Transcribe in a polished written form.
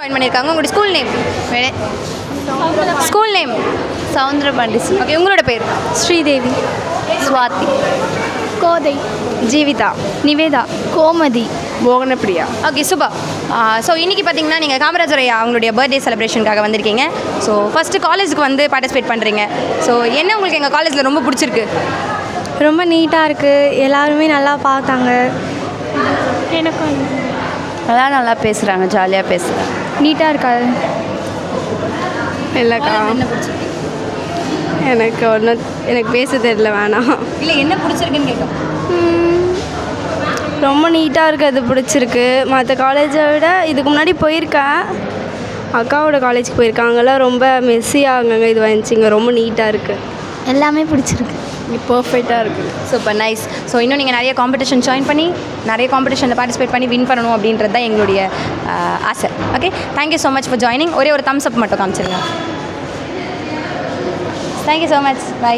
Join பண்ணியிருக்காங்க. உங்களுடைய school name? School name? Soundarapandi. Okay, உங்களோட பேர்? ஸ்ரீதேவி. ஸ்வாதி. கோதை. ஜீவிதா. நிவேதா. கோமதி. மோகனப்பிரியா. ஓகே, சுபா. ஸோ இன்றைக்கி பார்த்தீங்கன்னா நீங்கள் காமராஜர் ஐயா அவங்களுடைய பர்த்டே செலிப்ரேஷனுக்காக வந்திருக்கீங்க. ஸோ ஃபஸ்ட்டு காலேஜுக்கு வந்து பார்ட்டிசிபேட் பண்ணுறீங்க. ஸோ என்ன உங்களுக்கு எங்கள் காலேஜில் ரொம்ப பிடிச்சிருக்கு? ரொம்ப நீட்டாக இருக்குது, எல்லாருமே நல்லா பார்த்தாங்க. எனக்கும் அதான் நல்லா பேசுகிறாங்க, ஜாலியாக பேசுகிறாங்க. நீட்டாக இருக்காது. இல்லைக்கா, எனக்கு பேச தெரியல, வேணாம். இல்லை, என்ன பிடிச்சிருக்குன்னு கேட்கும். ரொம்ப நீட்டாக இருக்குது, அது பிடிச்சிருக்கு. மற்ற காலேஜை விட இதுக்கு முன்னாடி போயிருக்கேன், அக்காவோட காலேஜுக்கு போயிருக்கேன். அங்கெல்லாம் ரொம்ப மெஸ்ஸியாக அங்கங்கே இது வந்துச்சுங்க. ரொம்ப நீட்டாக இருக்குது, எல்லாமே பிடிச்சிருக்கு, பர்ஃபெக்டாக இருக்குது. Super nice. ஸோ இன்னும் நீங்கள் நிறைய காம்படிஷன் ஜாயின் பண்ணி நிறைய காம்படிஷனில் பார்ட்டிசிபேட் பண்ணி வின் பண்ணணும் அப்படின்றது தான் எங்களுடைய ஆசை. Okay, thank you so much for joining. ஒரே ஒரு தம்ஸ் அப் மட்டும் காமிச்சிருங்க. Thank you so much. பை.